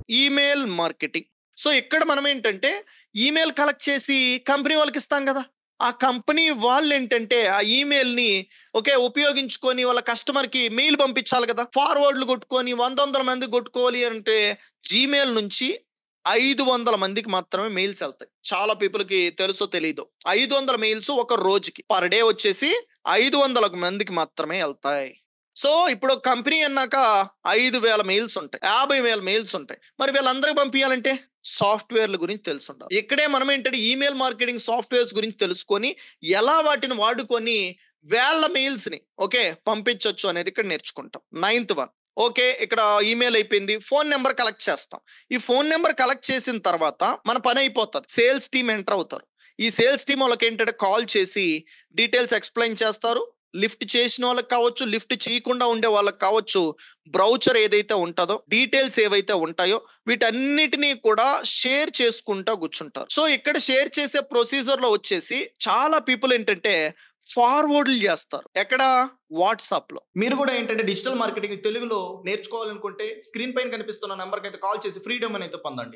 Email marketing. So, ఇక్కడ మనం ఏంటంటే ఈమెయిల్ కలెక్ట్ చేసి కంపెనీ వాళ్ళకి ఇస్తాం కదా! ఆ కంపెనీ వాళ్ళేంటంటే ఆ ఈమెయిల్‌ని ఉపయోగించుకొని వాళ్ళ కస్టమర్‌కి మెయిల్ పంపించాలి కదా! ఫార్వర్డ్‌లు కొట్టుకొని వందల మందికి కొట్టుకోవాలి అంటే జీమెయిల్ నుంచి 500 మందికి మాత్రమే మెయిల్స్ ఎళ్తాయి. చాలా పీపుల్‌కి తెలుసో తెలీదో. 500 మెయిల్స్ ఒక రోజుకి. పర్ డే వచ్చేసి 500 మందికి మాత్రమే ఎళ్తాయి. సో, ఇప్పుడు కంపెనీ అన్నాక 5,000 మెయిల్స్ ఉంటాయి. 50,000 మెయిల్స్ ఉంటాయి. మరి వీళ్ళందరికి పంపియాలంటే సాఫ్ట్‌వేర్‌ల గురించి తెలిసుండాలి. ఇక్కడే మనం ఏంటంటే ఈమెయిల్ మార్కెటింగ్ సాఫ్ట్‌వేర్స్ గురించి తెలుసుకొని, ఎలా వాటిని వాడుకొని వేల మెయిల్స్‌ని పంపించొచ్చు అనేది ఇక్కడ నేర్చుకుంటాం. Ninth one. ఇక్కడ ఈమెయిల్ అయిపోయింది. ఫోను నంబర్ కలెక్ట్ చేస్తాం. ఈ ఫోను నంబర్ కలెక్ట్ చేసిన తర్వాత మన పని అయిపోతది. సేల్స్ టీమ్ ఎంటర్ అవుతారు. ఈ సేల్స్ టీమ్ వాళ్ళకేంటంటే కాల్ చేసి డీటెయిల్స్ ఎక్స్‌ప్లెయిన్ చేస్తారు. లిఫ్ట్ చేసిన వాళ్ళకి కావచ్చు, లిఫ్ట్ చేయకుండా ఉండే వాళ్ళకి కావచ్చు, బ్రౌచర్ ఏదైతే ఉంటదో, డీటెయిల్స్ ఏవైతే ఉంటాయో వీటన్నిటిని కూడా షేర్ చేసుకుంటా కూర్చుంటారు. సో, ఇక్కడ షేర్ చేసే ప్రొసీజర్‌లో వచ్చేసి చాలా పీపుల్ ఏంటంటే ఫార్వర్డ్‌లు చేస్తారు. ఎక్కడ? వాట్సాప్‌లో. మీరు కూడా ఏంటంటే డిజిటల్ మార్కెటింగ్ తెలుగులో నేర్చుకోవాలనుకుంటే స్క్రీన్ పైన కనిపిస్తున్న నంబర్‌కైతే కాల్ చేసి ఫ్రీ డొమైన్ అయితే పొందండి.